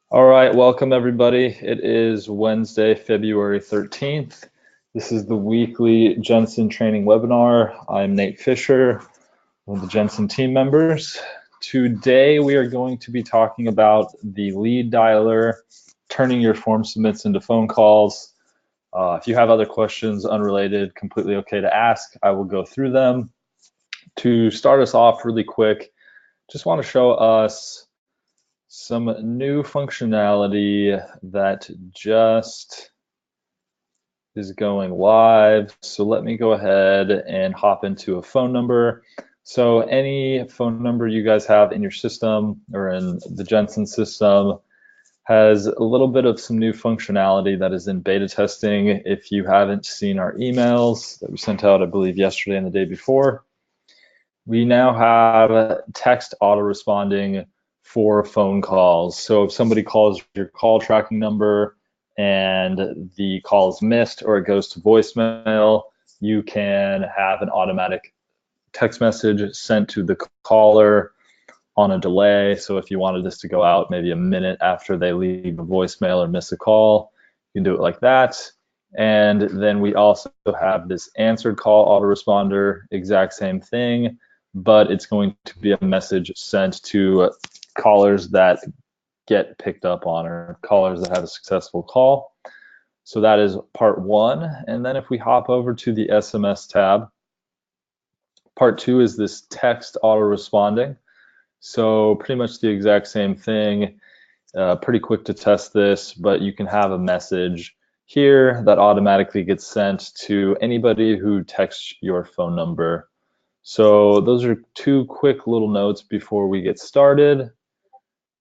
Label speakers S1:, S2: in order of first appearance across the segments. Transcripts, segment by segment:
S1: All right, welcome everybody. It is Wednesday, February 13th. This is the weekly Jensen training webinar. I'm Nate Fisher, one of the Jensen team members. Today we are going to be talking about the lead dialer, turning your form submits into phone calls. If you have other questions unrelated, completely okay to ask. I will go through them. To start us off really quick, just want to show us some new functionality that just is going live. So let me go ahead and hop into a phone number. So any phone number you guys have in your system or in the Jensen system has a little bit of some new functionality that is in beta testing. If you haven't seen our emails that we sent out, I believe yesterday and the day before, we now have text auto responding for phone calls. So if somebody calls your call tracking number and the call is missed or it goes to voicemail, you can have an automatic text message sent to the caller on a delay. So if you wanted this to go out maybe a minute after they leave a voicemail or miss a call, you can do it like that. And then we also have this answered call autoresponder, exact same thing, but it's going to be a message sent to callers that get picked up on or callers that have a successful call. So that is part one. And then if we hop over to the SMS tab, part two is this text auto responding. So pretty much the exact same thing, pretty quick to test this, but you can have a message here that automatically gets sent to anybody who texts your phone number. So those are two quick little notes before we get started.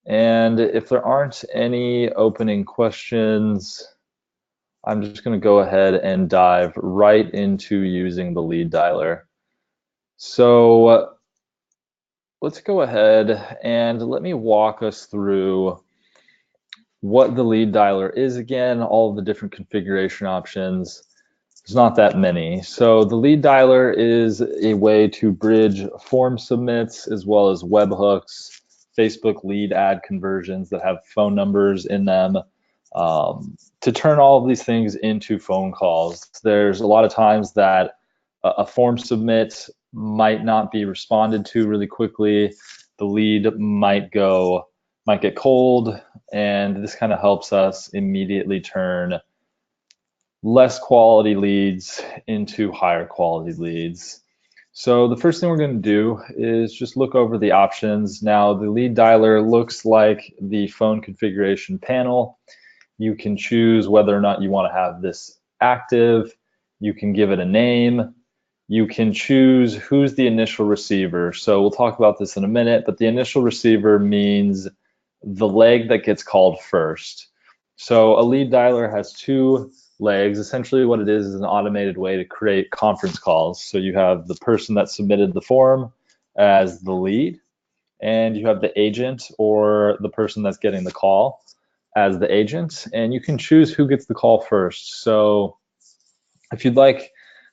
S1: And if there aren't any opening questions, I'm just going to go ahead and dive right into using the lead dialer. So let's go ahead and let me walk us through what the lead dialer is again, all of the different configuration options. There's not that many. So the lead dialer is a way to bridge form submits as well as webhooks, Facebook lead ad conversions that have phone numbers in them, to turn all of these things into phone calls. There's a lot of times that a form submit might not be responded to really quickly. The lead might get cold, and this kind of helps us immediately turn less quality leads into higher quality leads. So the first thing we're going to do is just look over the options. Now the lead dialer looks like the phone configuration panel. You can choose whether or not you want to have this active. You can give it a name. You can choose who's the initial receiver. So we'll talk about this in a minute, but the initial receiver means the leg that gets called first. So a lead dialer has two legs. Essentially what it is an automated way to create conference calls. So you have the person that submitted the form as the lead, and you have the agent or the person that's getting the call as the agent, and you can choose who gets the call first. So if you'd like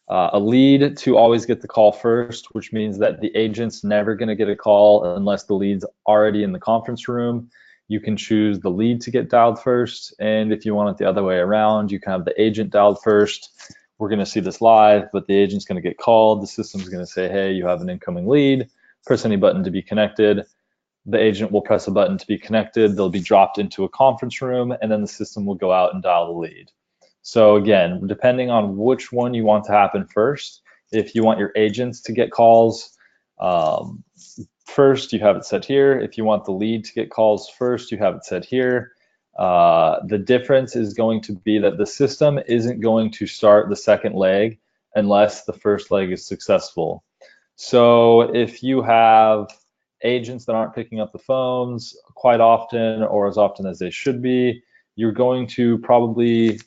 S1: a lead to always get the call first, which means that the agent's never going to get a call unless the lead's already in the conference room, you can choose the lead to get dialed first. And if you want it the other way around, you can have the agent dialed first. We're going to see this live, but the agent's going to get called. The system's going to say, hey, you have an incoming lead. Press any button to be connected. The agent will press a button to be connected. They'll be dropped into a conference room, and then the system will go out and dial the lead. So again, depending on which one you want to happen first, if you want your agents to get calls first, you have it set here. If you want the lead to get calls first, you have it set here. The difference is going to be that the system isn't going to start the second leg unless the first leg is successful. So if you have agents that aren't picking up the phones quite often or as often as they should be, you're going to probably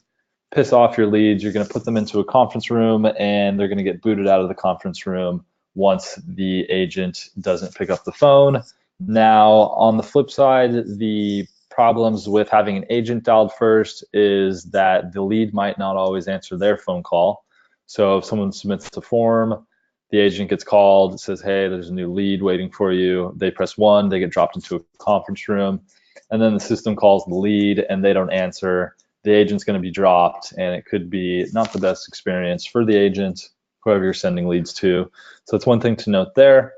S1: piss off your leads. You're going to put them into a conference room, and they're going to get booted out of the conference room once the agent doesn't pick up the phone. Now, on the flip side, the problems with having an agent dialed first is that the lead might not always answer their phone call. So if someone submits a form, the agent gets called, it says, hey, there's a new lead waiting for you. They press 1, they get dropped into a conference room. and then the system calls the lead and they don't answer, the agent's going to be dropped, and it could be not the best experience for the agent, whoever you're sending leads to. So it's one thing to note there.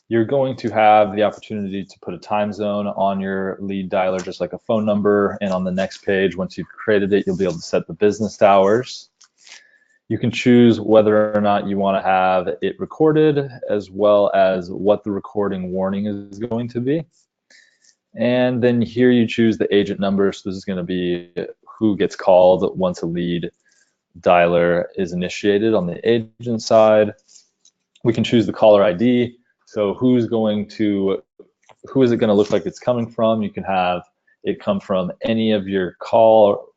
S1: You're going to have the opportunity to put a time zone on your lead dialer, just like a phone number. And on the next page, once you've created it, you'll be able to set the business hours. You can choose whether or not you want to have it recorded, as well as what the recording warning is going to be. And then here you choose the agent number. So this is going to be who gets called once a lead dialer is initiated on the agent side. We can choose the caller ID. So who is it going to look like it's coming from? You can have it come from any of your call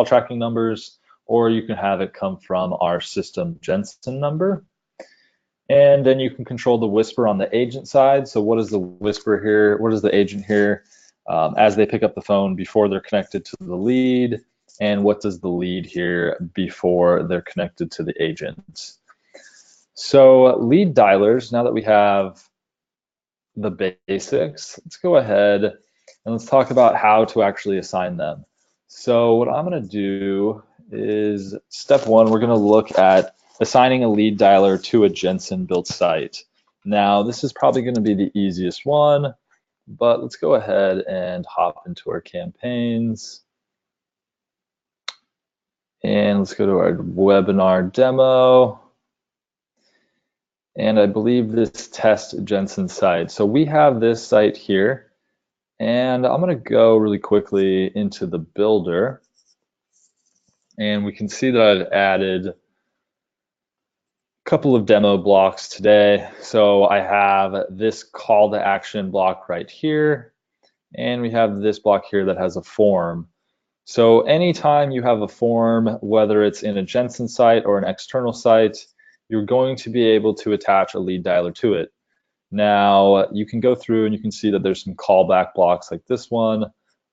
S1: tracking numbers, or you can have it come from our system Jensen number. And then you can control the whisper on the agent side. So what is the whisper here? What is the agent here as they pick up the phone before they're connected to the lead? And what does the lead hear before they're connected to the agent? So lead dialers, now that we have the basics, let's go ahead and let's talk about how to actually assign them. So what I'm going to do is, step one, we're going to look at assigning a lead dialer to a Jensen built site. Now, this is probably going to be the easiest one, but let's go ahead and hop into our campaigns. And let's go to our webinar demo. And I believe this test Jensen site. So we have this site here, and I'm going to go really quickly into the builder. And we can see that I've added a couple of demo blocks today. So I have this call to action block right here, and we have this block here that has a form. So anytime you have a form, whether it's in a Jensen site or an external site, you're going to be able to attach a lead dialer to it. Now, you can go through and you can see that there's some callback blocks like this one,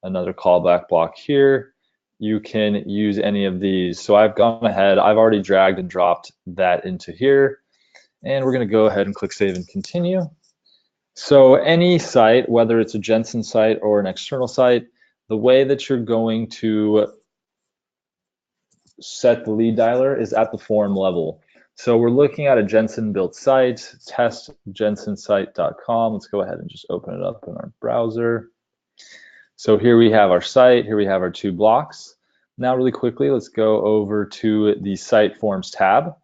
S1: another callback block here. You can use any of these. So I've gone ahead, I've already dragged and dropped that into here. And we're going to go ahead and click save and continue. So any site, whether it's a Jensen site or an external site, the way that you're going to set the lead dialer is at the form level. So we're looking at a Jensen built site, testjensensite.com. Let's go ahead and just open it up in our browser. So here we have our site, here we have our two blocks. Now really quickly, let's go over to the site forms tab.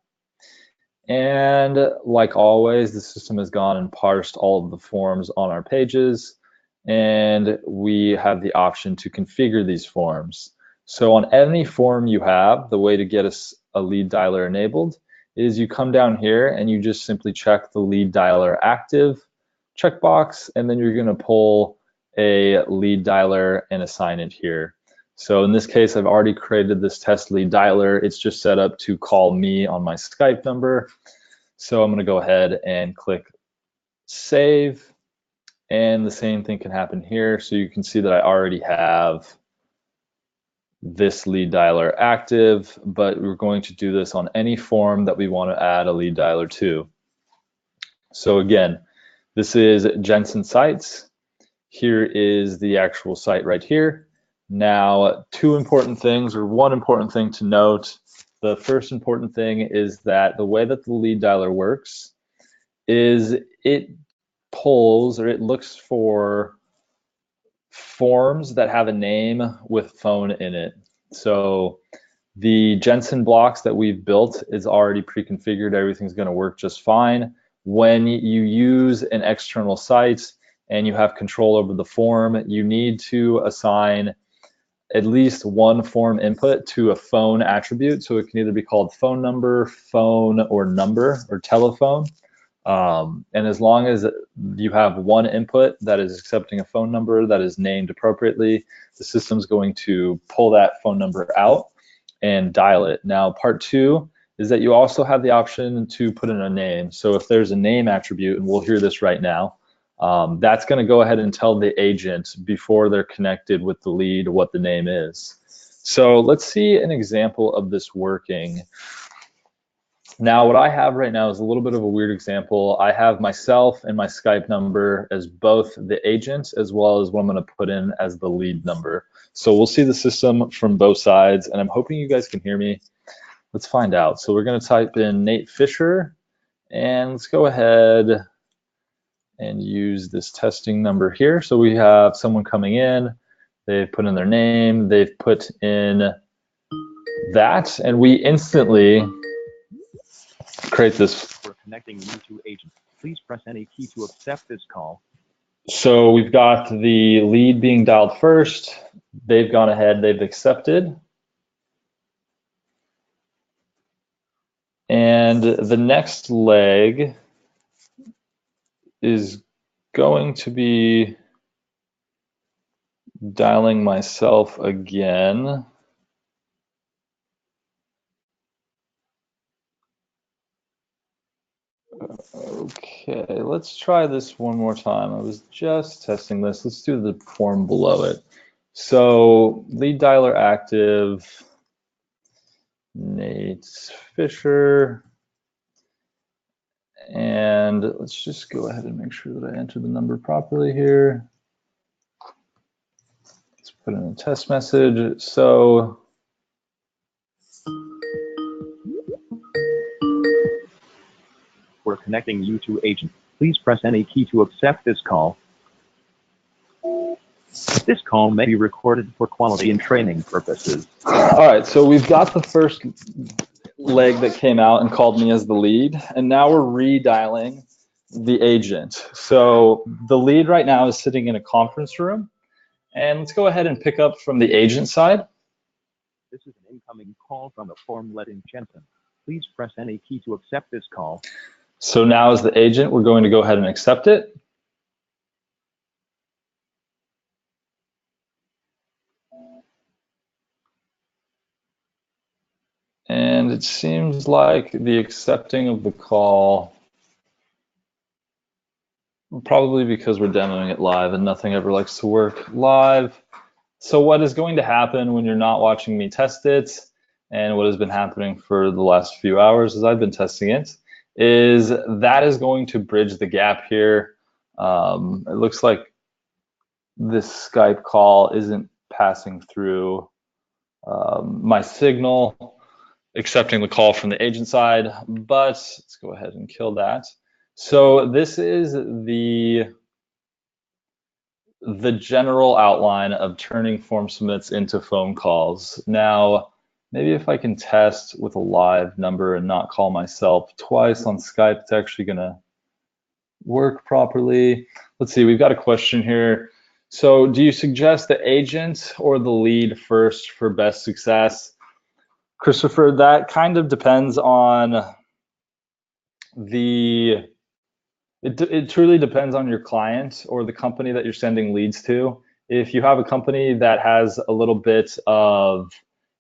S1: And like always, the system has gone and parsed all of the forms on our pages, and we have the option to configure these forms. So on any form you have, the way to get a lead dialer enabled is you come down here and you just simply check the lead dialer active checkbox, and then you're going to pull a lead dialer and assign it here. So in this case, I've already created this test lead dialer. It's just set up to call me on my Skype number. So I'm going to go ahead and click save, and the same thing can happen here. So you can see that I already have this lead dialer active, but we're going to do this on any form that we want to add a lead dialer to. So again, this is Jensen Sites. Here is the actual site right here. Now, two important things, or one important thing to note. The first important thing is that the way that the lead dialer works is it pulls, or it looks for forms that have a name with phone in it. So the Jensen blocks that we've built is already pre-configured. Everything's going to work just fine. When you use an external site and you have control over the form, you need to assign at least one form input to a phone attribute. So it can either be called phone number, phone, or number, or telephone. And as long as you have one input that is accepting a phone number that is named appropriately, the system's going to pull that phone number out and dial it. Now, part two is that you also have the option to put in a name. So if there's a name attribute, and we'll hear this right now, that's going to go ahead and tell the agent before they're connected with the lead what the name is. So let's see an example of this working. Now, what I have right now is a little bit of a weird example. I have myself and my Skype number as both the agent as well as what I'm going to put in as the lead number. So we'll see the system from both sides, and I'm hoping you guys can hear me. Let's find out. So we're going to type in Nate Fisher, and let's go ahead and use this testing number here. So we have someone coming in, they've put in their name, they've put in that, and we instantly create this.
S2: We're connecting you to agent. Please press any key to accept this call.
S1: So we've got the lead being dialed first. They've gone ahead, they've accepted. And the next leg is going to be dialing myself again. Okay, let's try this one more time. I was just testing this. Let's do the form below it. So lead dialer active, Nate Fisher, and let's just go ahead and make sure that I enter the number properly here. Let's put in a test message. So
S2: we're connecting you to agent. Please press any key to accept this call. This call may be recorded for quality and training purposes.
S1: All right, so we've got the first leg that came out and called me as the lead, and now we're redialing the agent. So the lead right now is sitting in a conference room, and let's go ahead and pick up from the agent side.
S2: This is an incoming call from the form led in Jensen. Please press any key to accept this call.
S1: So now as the agent, we're going to go ahead and accept it. And it seems like the accepting of the call, probably because we're demoing it live and nothing ever likes to work live. So what is going to happen when you're not watching me test it, and what has been happening for the last few hours as I've been testing it, is that is going to bridge the gap here. It looks like this Skype call isn't passing through my signal, accepting the call from the agent side, but let's go ahead and kill that. So this is the general outline of turning form submits into phone calls. Now, maybe if I can test with a live number and not call myself twice on Skype, it's actually gonna work properly. Let's see, we've got a question here. So do you suggest the agent or the lead first for best success? Christopher, that kind of depends on it truly depends on your client or the company that you're sending leads to. If you have a company that has a little bit of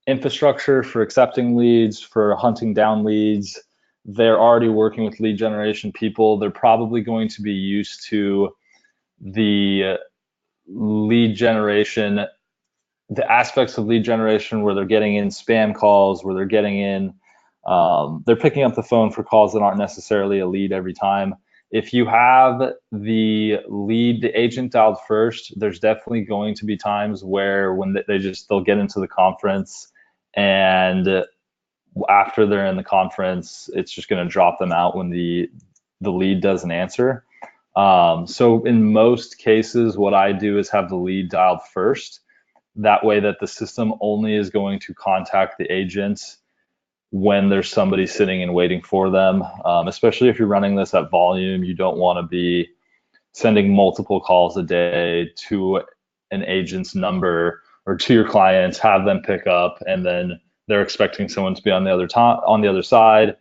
S1: infrastructure for accepting leads, for hunting down leads, they're already working with lead generation people, they're probably going to be used to the lead generation, the aspects of lead generation where they're getting in spam calls, where they're getting in, they're picking up the phone for calls that aren't necessarily a lead every time. If you have the lead, the agent dialed first, there's definitely going to be times where when they'll get into the conference, and after they're in the conference, it's just going to drop them out when the lead doesn't answer. So in most cases, what I do is have the lead dialed first. That way that the system only is going to contact the agent when there's somebody sitting and waiting for them. Especially if you're running this at volume, you don't want to be sending multiple calls a day to an agent's number or to your clients, have them pick up, and then they're expecting someone to be on the other side,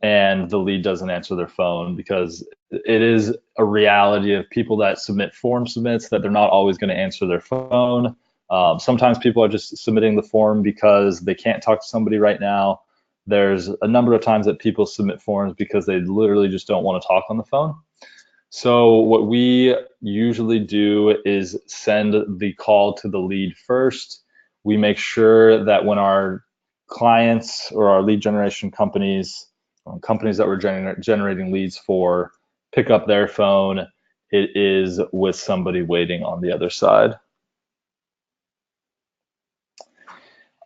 S1: and the lead doesn't answer their phone, because it is a reality of people that submit form submits that they're not always going to answer their phone. Sometimes people are just submitting the form because they can't talk to somebody right now. There's a number of times that people submit forms because they literally just don't want to talk on the phone. So what we usually do is send the call to the lead first. We make sure that when our clients or our lead generation companies companies that we're generating leads for pick up their phone, it is with somebody waiting on the other side.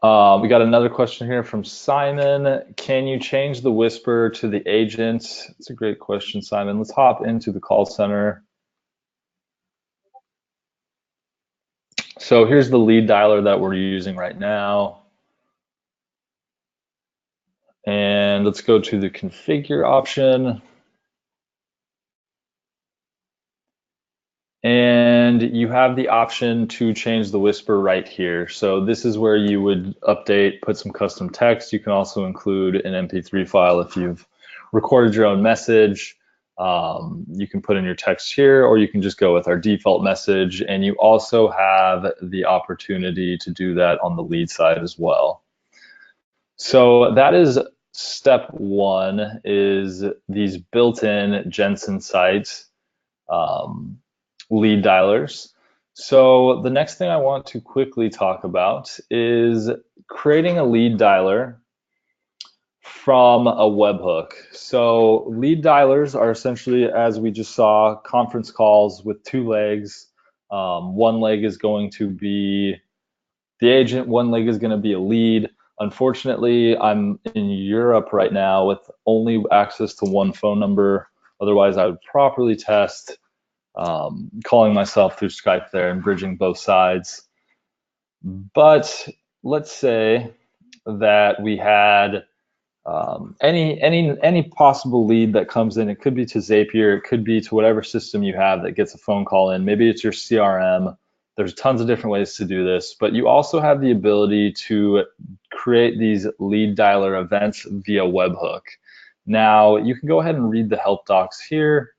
S1: We got another question here from Simon. Can you change the whisper to the agent? It's a great question, Simon. Let's hop into the call center. So here's the lead dialer that we're using right now. And let's go to the configure option. And you have the option to change the whisper right here. So this is where you would update, put some custom text. You can also include an MP3 file if you've recorded your own message. You can put in your text here, or you can just go with our default message. And you also have the opportunity to do that on the lead side as well. So that is step one, is these built-in Jensen sites. Lead dialers. So the next thing I want to quickly talk about is creating a lead dialer from a webhook. So lead dialers are essentially, as we just saw, conference calls with two legs. One leg is going to be the agent, one leg is going to be a lead. Unfortunately, I'm in Europe right now with only access to one phone number. Otherwise, I would properly test calling myself through Skype there and bridging both sides. But let's say that we had any possible lead that comes in. It could be to Zapier, it could be to whatever system you have that gets a phone call in. Maybe it's your CRM. There's tons of different ways to do this, but you also have the ability to create these lead dialer events via webhook. Now, you can go ahead and read the help docs here.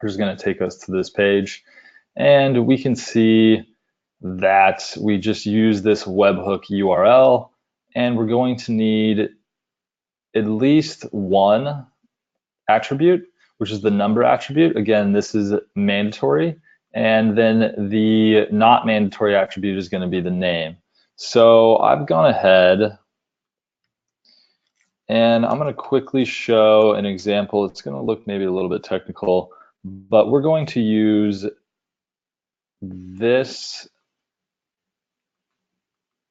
S1: Which is going to take us to this page, and we can see that we just use this webhook URL, and we're going to need at least one attribute, which is the number attribute. Again, this is mandatory, and then the not mandatory attribute is going to be the name. So I've gone ahead and I'm going to quickly show an example. It's going to look maybe a little bit technical, but we're going to use this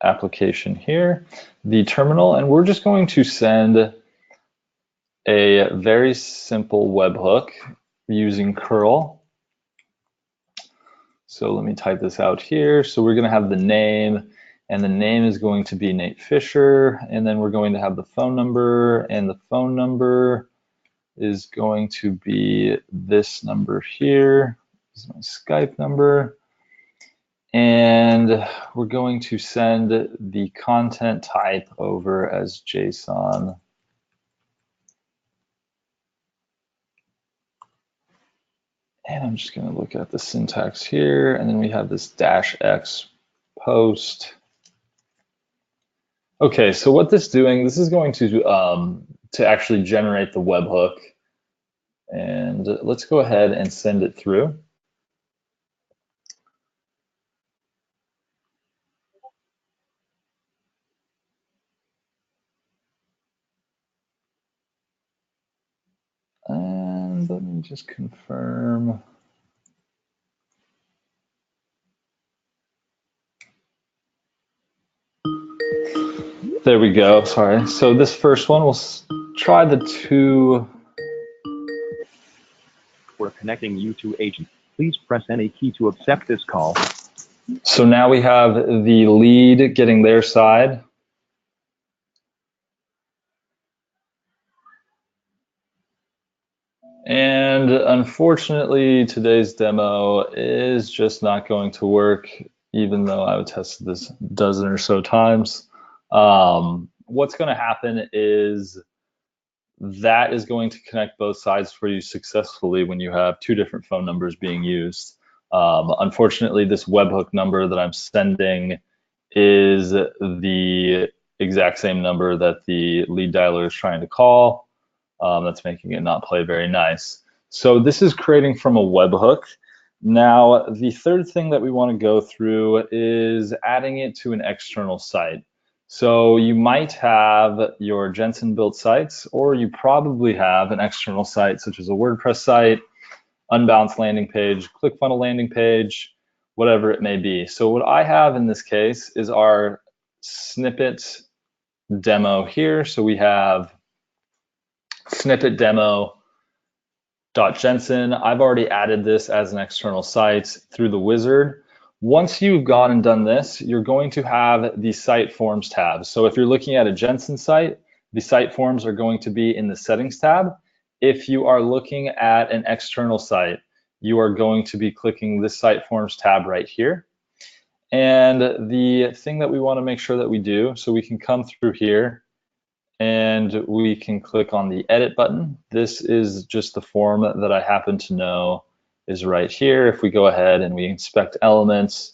S1: application here, the terminal, and we're just going to send a very simple webhook using curl. So let me type this out here. So we're going to have the name, and the name is going to be Nate Fisher, and then we're going to have the phone number, and the phone number is going to be this number here. This is my Skype number. And we're going to send the content type over as JSON. And I'm just going to look at the syntax here, and then we have this -x post. Okay, so what this is going to actually generate the webhook. And let's go ahead and send it through. And let me just confirm. There we go, sorry. So this first one, we'll try the two.
S2: We're connecting you to agent. Please press any key to accept this call.
S1: So now we have the lead getting their side. And unfortunately, today's demo is just not going to work, even though I've tested this a dozen or so times. What's going to happen is that is going to connect both sides for you successfully when you have two different phone numbers being used. Unfortunately, this webhook number that I'm sending is the exact same number that the lead dialer is trying to call. That's making it not play very nice. So this is creating from a webhook. Now, the third thing that we want to go through is adding it to an external site. So you might have your Jensen built sites, or you probably have an external site such as a WordPress site, unbalanced landing page, ClickFunnels landing page, whatever it may be. So what I have in this case is our snippet demo here. So we have snippet demo.jensen. I've already added this as an external site through the wizard. Once you've gone and done this, you're going to have the site forms tab. So if you're looking at a Jensen site, the site forms are going to be in the settings tab. If you are looking at an external site, you are going to be clicking this site forms tab right here. And the thing that we want to make sure that we do, so we can come through here and we can click on the edit button. This is just the form that I happen to know is right here. If we go ahead and we inspect elements,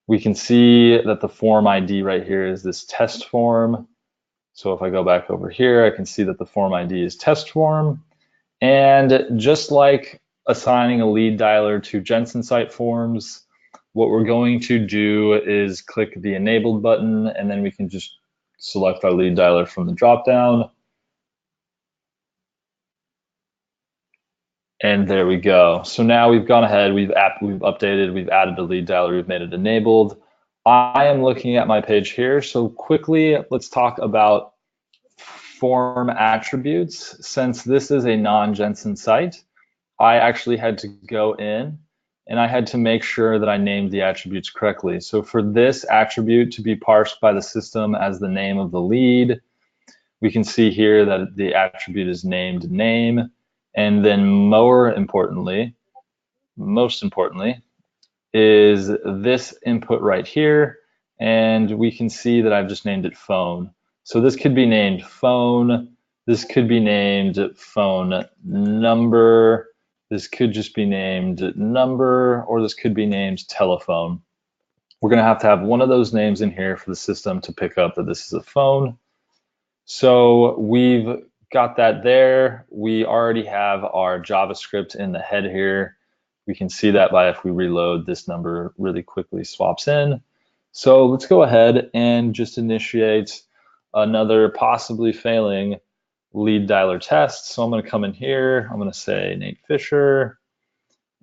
S1: we can see that the form ID right here is this test form. So if I go back over here, I can see that the form ID is test form. And just like assigning a lead dialer to Jensen site forms, what we're going to do is click the enabled button, and then we can just select our lead dialer from the dropdown. And there we go. So now we've gone ahead, we've updated, we've added a lead dialer, we've made it enabled. I am looking at my page here. So quickly, let's talk about form attributes. Since this is a non-Jensen site, I actually had to go in and I had to make sure that I named the attributes correctly. So for this attribute to be parsed by the system as the name of the lead, we can see here that the attribute is named name. And then most importantly, is this input right here. And we can see that I've just named it phone. So this could be named phone. This could be named phone number. This could just be named number, or this could be named telephone. We're going to have one of those names in here for the system to pick up that this is a phone. So we've got that there. We already have our JavaScript in the head here. We can see that by if we reload, this number really quickly swaps in. So let's go ahead and just initiate another possibly failing lead dialer test. So I'm going to come in here. I'm going to say Nate Fisher,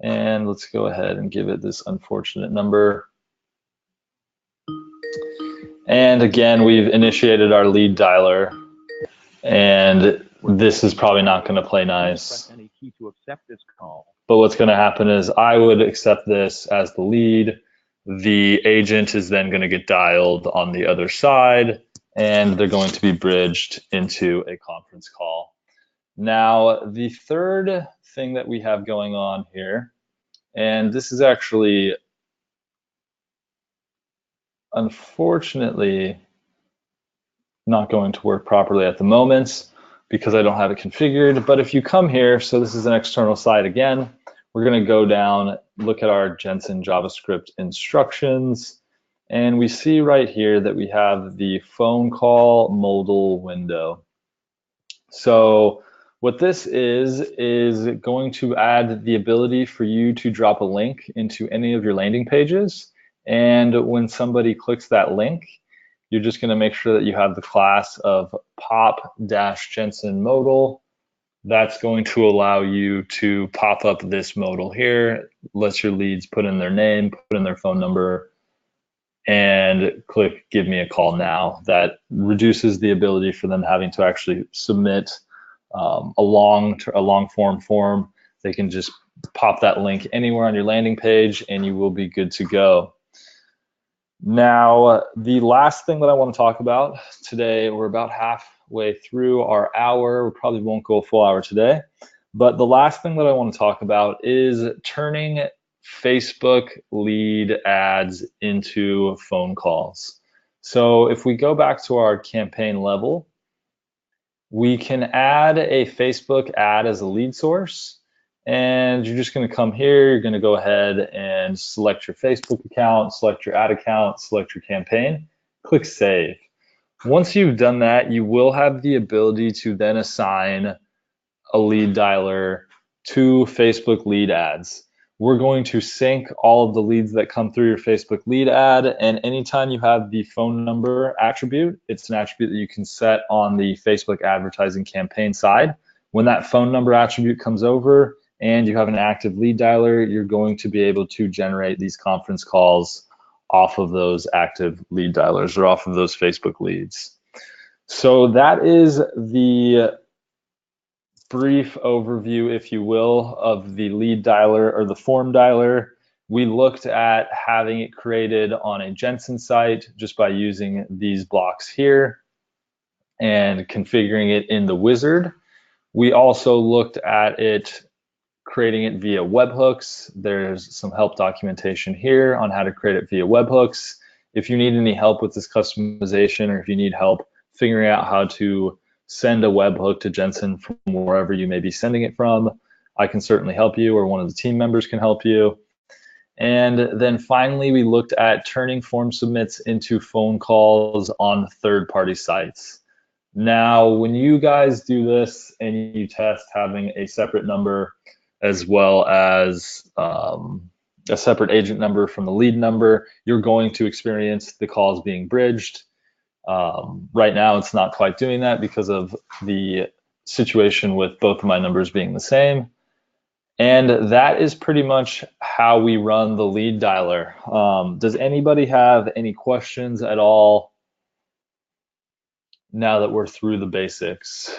S1: and let's go ahead and give it this unfortunate number. And again, we've initiated our lead dialer, and this is probably not going to play nice.
S2: Press any key to accept this call.
S1: But what's going to happen is I would accept this as the lead. The agent is then going to get dialed on the other side, and they're going to be bridged into a conference call. Now, the third thing that we have going on here, and this is actually, unfortunately, not going to work properly at the moment because I don't have it configured. But if you come here, so this is an external site again, we're going to go down, look at our Jensen JavaScript instructions, and we see right here that we have the phone call modal window. So what this is going to add the ability for you to drop a link into any of your landing pages. And when somebody clicks that link, you're just going to make sure that you have the class of pop-Jensen modal. That's going to allow you to pop up this modal here, lets your leads put in their name, put in their phone number, and click give me a call now. That reduces the ability for them having to actually submit a long form. They can just pop that link anywhere on your landing page and you will be good to go. Now, the last thing that I want to talk about today, we're about halfway through our hour. We probably won't go a full hour today, but the last thing that I want to talk about is turning Facebook lead ads into phone calls. So if we go back to our campaign level, we can add a Facebook ad as a lead source. And you're just going to come here, you're going to go ahead and select your Facebook account, select your ad account, select your campaign, click save. Once you've done that, you will have the ability to then assign a lead dialer to Facebook lead ads. we're going to sync all of the leads that come through your Facebook lead ad. And anytime you have the phone number attribute, it's an attribute that you can set on the Facebook advertising campaign side. When that phone number attribute comes over and you have an active lead dialer, you're going to be able to generate these conference calls off of those active lead dialers or off of those Facebook leads. So that is the brief overview, if you will, of the lead dialer or the form dialer. We looked at having it created on a Jensen site just by using these blocks here and configuring it in the wizard. We also looked at it creating it via webhooks. There's some help documentation here on how to create it via webhooks. If you need any help with this customization, or if you need help figuring out how to send a webhook to Jensen from wherever you may be sending it from, I can certainly help you, or one of the team members can help you. And then finally, we looked at turning form submits into phone calls on third-party sites. Now, when you guys do this and you test having a separate number as well as a separate agent number from the lead number, you're going to experience the calls being bridged. Right now, it's not quite doing that because of the situation with both of my numbers being the same. And that is pretty much how we run the lead dialer. Does anybody have any questions at all now that we're through the basics?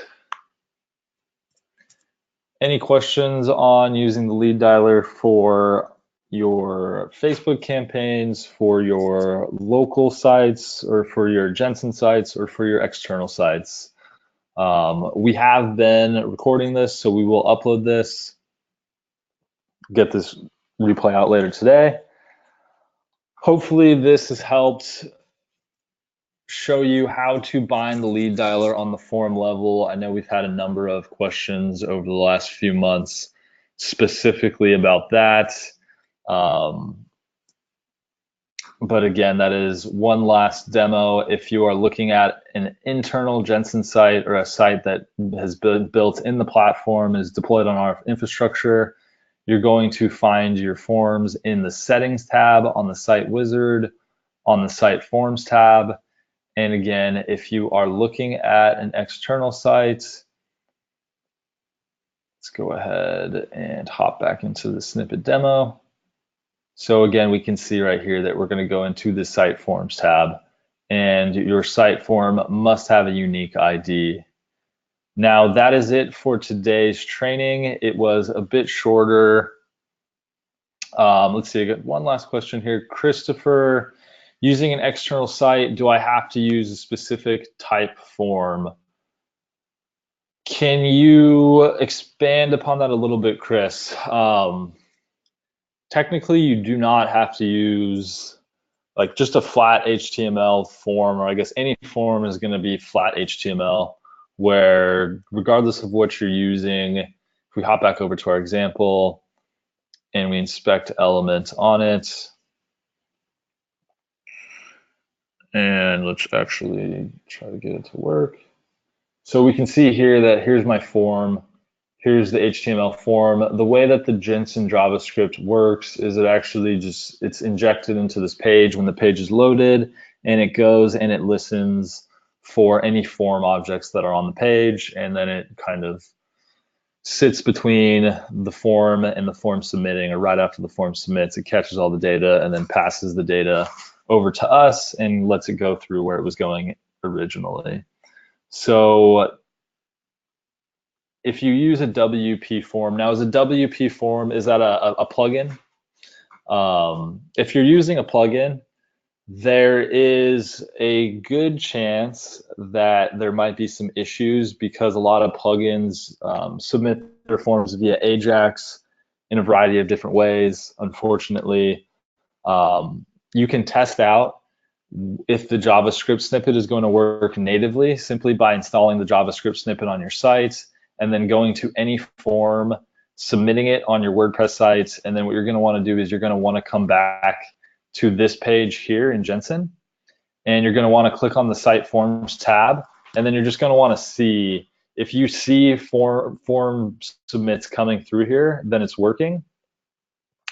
S1: Any questions on using the lead dialer for your Facebook campaigns, for your local sites, or for your Jensen sites, or for your external sites? We have been recording this, so we will upload this, get this replay out later today. Hopefully this has helped show you how to bind the lead dialer on the form level. I know we've had a number of questions over the last few months specifically about that. But again, that is one last demo. If you are looking at an internal Jensen site or a site that has been built in the platform, is deployed on our infrastructure, you're going to find your forms in the settings tab on the site wizard, on the site forms tab. And again, if you are looking at an external site, let's go ahead and hop back into the snippet demo. So again, we can see right here that we're going to go into the site forms tab, and your site form must have a unique ID. Now that is it for today's training. It was a bit shorter. Let's see, I got one last question here. Christopher, using an external site, do I have to use a specific type form? Can you expand upon that a little bit, Chris? Technically, you do not have to use like just a flat HTML form, or I guess any form is going to be flat HTML, where regardless of what you're using, if we hop back over to our example and we inspect elements on it, and let's actually try to get it to work. So we can see here that here's my form, here's the HTML form. The way that the Jensen JavaScript works is it actually just, it's injected into this page when the page is loaded, and it goes and it listens for any form objects that are on the page, and then it kind of sits between the form and the form submitting, or right after the form submits, it catches all the data and then passes the data over to us and lets it go through where it was going originally. So if you use a WP form, now is a WP form, is that a plugin? If you're using a plugin, there is a good chance that there might be some issues because a lot of plugins submit their forms via Ajax in a variety of different ways. Unfortunately, you can test out if the JavaScript snippet is going to work natively simply by installing the JavaScript snippet on your site and then going to any form, submitting it on your WordPress site. And then what you're going to want to do is you're going to want to come back to this page here in Jensen, and you're going to want to click on the site forms tab, and then you're just going to want to see if you see form submits coming through here, then it's working.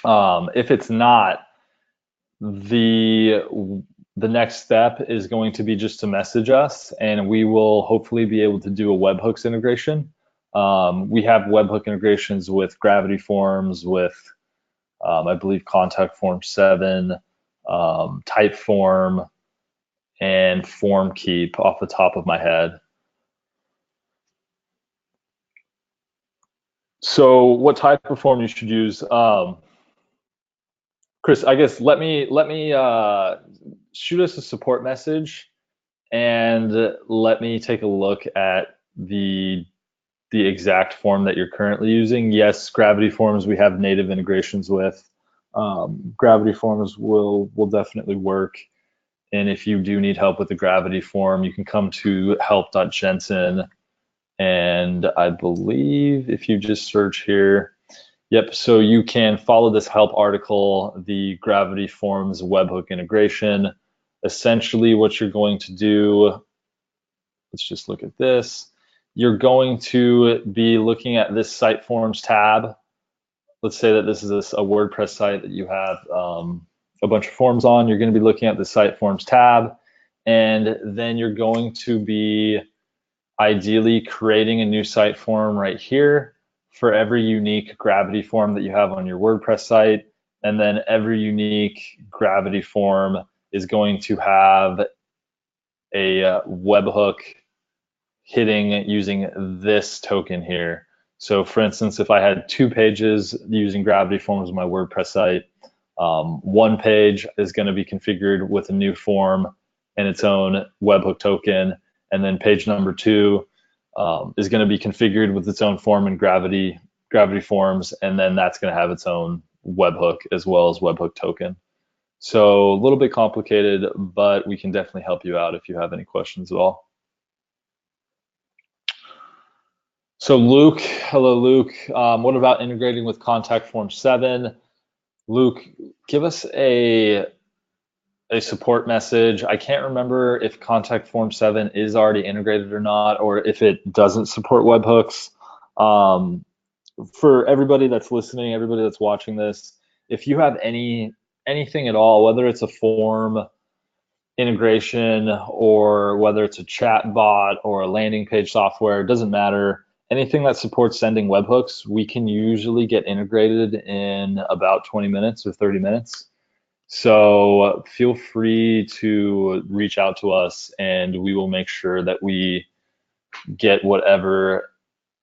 S1: If it's not, the next step is going to be just to message us, and we will hopefully be able to do a webhooks integration. We have webhook integrations with Gravity Forms, with I believe Contact Form 7, Typeform, and FormKeep off the top of my head. So what type of form you should use? Chris, I guess let me shoot us a support message, and let me take a look at the exact form that you're currently using. Yes, Gravity Forms we have native integrations with. Gravity Forms will definitely work. And if you do need help with the Gravity form, you can come to help.jensen. And I believe if you just search here, yep, so you can follow this help article, the Gravity Forms webhook integration. Essentially what you're going to do, let's just look at this. You're going to be looking at this site forms tab. Let's say that this is a WordPress site that you have a bunch of forms on. You're going to be looking at the site forms tab, and then you're going to be ideally creating a new site form right here for every unique Gravity form that you have on your WordPress site. And then every unique Gravity form is going to have a webhook hitting using this token here. So for instance, if I had 2 pages using Gravity Forms on my WordPress site, one page is going to be configured with a new form and its own webhook token, and then page number 2 is going to be configured with its own form in Gravity Forms, and then that's going to have its own webhook as well as webhook token. So a little bit complicated, but we can definitely help you out if you have any questions at all. So Luke, hello Luke. What about integrating with Contact Form 7? Luke, give us a support message. I can't remember if Contact Form 7 is already integrated or not, or if it doesn't support webhooks. For everybody that's listening, everybody that's watching this, if you have anything at all, whether it's a form integration or whether it's a chat bot or a landing page software, it doesn't matter. Anything that supports sending webhooks, we can usually get integrated in about 20 minutes or 30 minutes. So feel free to reach out to us, and we will make sure that we get whatever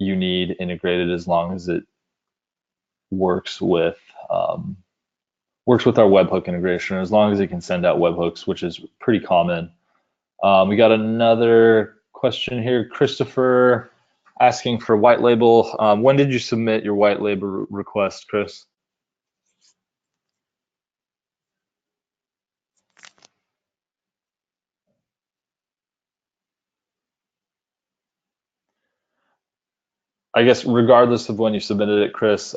S1: you need integrated, as long as it works with our webhook integration, as long as it can send out webhooks, which is pretty common. We got another question here, Christopher, asking for white label. When did you submit your white label request, Chris? I guess regardless of when you submitted it, Chris,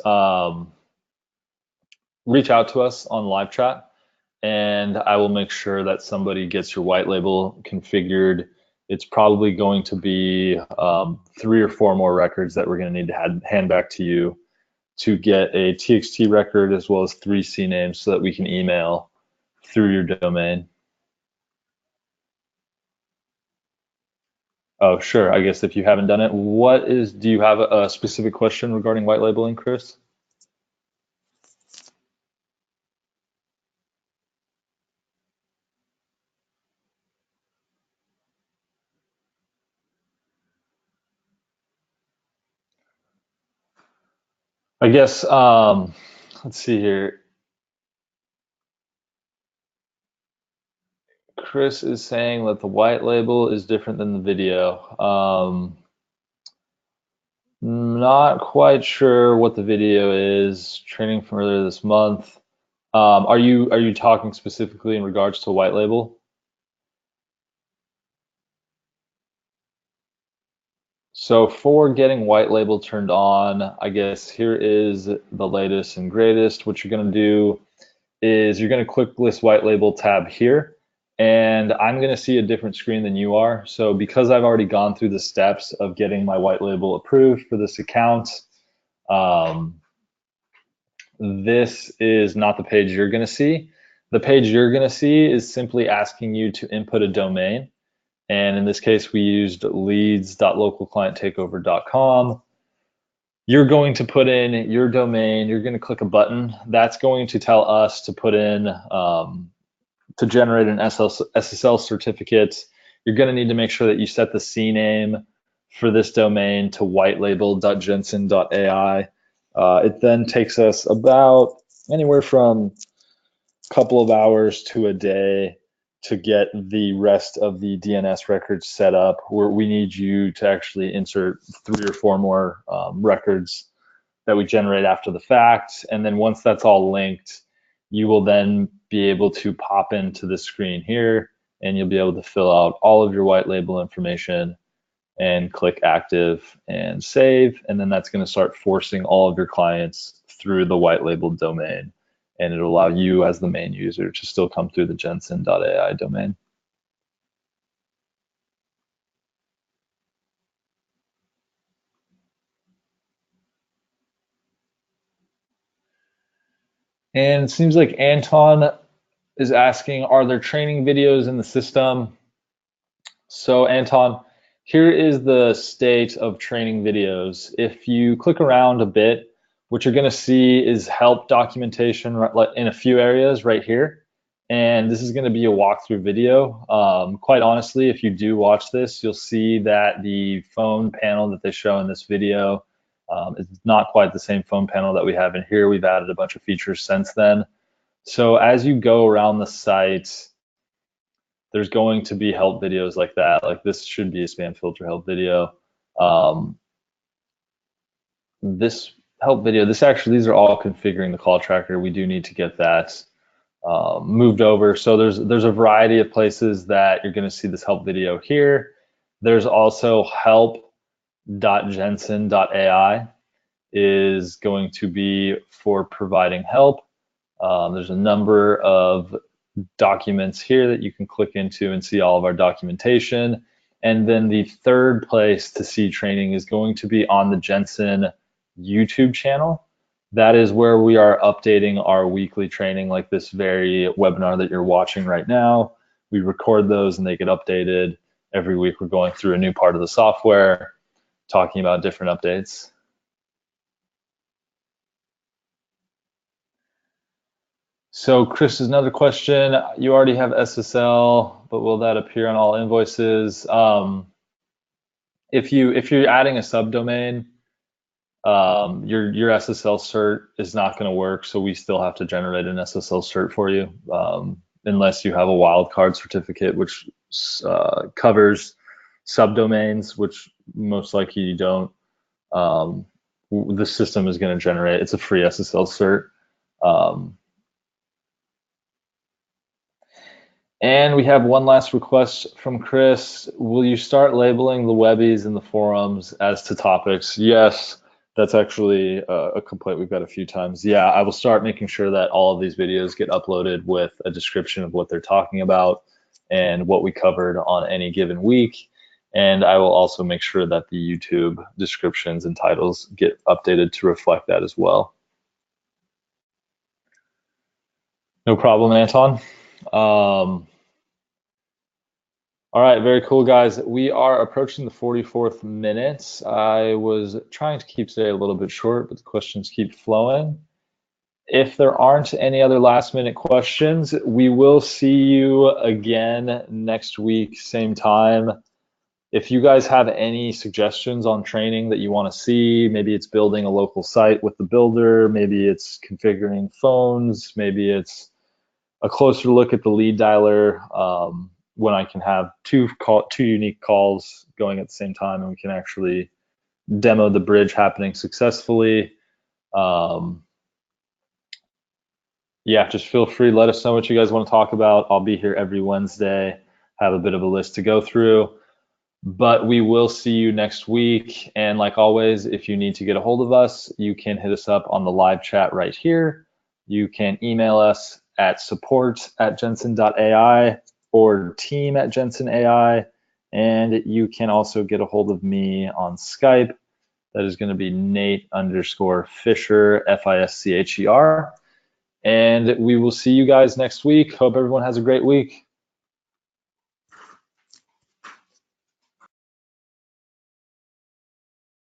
S1: reach out to us on live chat, and I will make sure that somebody gets your white label configured. It's probably going to be 3 or 4 more records that we're going to need to hand back to you to get a TXT record, as well as 3 CNAMEs, so that we can email through your domain. Oh, sure. I guess if you haven't done it, do you have a specific question regarding white labeling, Chris? I guess, let's see here. Chris is saying that the white label is different than the video. Not quite sure what the video is. Training from earlier this month. Are you talking specifically in regards to white label? So for getting white label turned on, I guess here is the latest and greatest. What you're going to do is you're going to click this white label tab here, and I'm going to see a different screen than you are. So because I've already gone through the steps of getting my white label approved for this account, this is not the page you're going to see. The page you're going to see is simply asking you to input a domain. And in this case, we used leads.localclienttakeover.com. You're going to put in your domain. You're going to click a button. That's going to tell us to put in, to generate an SSL certificate. You're going to need to make sure that you set the CNAME for this domain to whitelabel.jensen.ai. It then takes us about anywhere from a couple of hours to a day to get the rest of the DNS records set up, where we need you to actually insert 3 or 4 more records that we generate after the fact. And then once that's all linked, you will then be able to pop into the screen here, and you'll be able to fill out all of your white label information and click active and save. And then that's going to start forcing all of your clients through the white labeled domain. And it'll allow you as the main user to still come through the Jensen.ai domain. And it seems like Anton is asking, are there training videos in the system? So Anton, here is the state of training videos. If you click around a bit, what you're going to see is help documentation in a few areas right here. And this is going to be a walkthrough video. Quite honestly, if you do watch this, you'll see that the phone panel that they show in this video is not quite the same phone panel that we have in here. We've added a bunch of features since then. So as you go around the site, there's going to be help videos like that. Like this should be a spam filter help video. This help video, these are all configuring the call tracker. We do need to get that moved over. So there's a variety of places that you're going to see this help video here. There's also help.jensen.ai is going to be for providing help. There's a number of documents here that you can click into and see all of our documentation. And then the third place to see training is going to be on the Jensen YouTube channel. That is where we are updating our weekly training, like this very webinar that you're watching right now. We record those and they get updated. Every week we're going through a new part of the software, talking about different updates. So Chris, is another question. You already have SSL, but will that appear on all invoices? If you're adding a subdomain, your SSL cert is not going to work. So we still have to generate an SSL cert for you, unless you have a wildcard certificate, which covers subdomains, which most likely you don't. The system is going to generate. It's a free SSL cert. And we have one last request from Chris. Will you start labeling the Webbies in the forums as to topics? Yes, that's actually a complaint we've got a few times. Yeah, I will start making sure that all of these videos get uploaded with a description of what they're talking about and what we covered on any given week. And I will also make sure that the YouTube descriptions and titles get updated to reflect that as well. No problem, Anton. All right, very cool, guys. We are approaching the 44th minute. I was trying to keep today a little bit short, but the questions keep flowing. If there aren't any other last-minute questions, we will see you again next week, same time. If you guys have any suggestions on training that you want to see, maybe it's building a local site with the builder, maybe it's configuring phones, maybe it's a closer look at the lead dialer, when I can have two unique calls going at the same time and we can actually demo the bridge happening successfully. Yeah, just feel free, let us know what you guys want to talk about. I'll be here every Wednesday, have a bit of a list to go through, but we will see you next week. And like always, if you need to get a hold of us, you can hit us up on the live chat right here. You can email us at support@jensen.ai or team@jensen.ai, and you can also get a hold of me on Skype. That is going to be Nate_Fisher, Fischer. And we will see you guys next week. Hope everyone has a great week.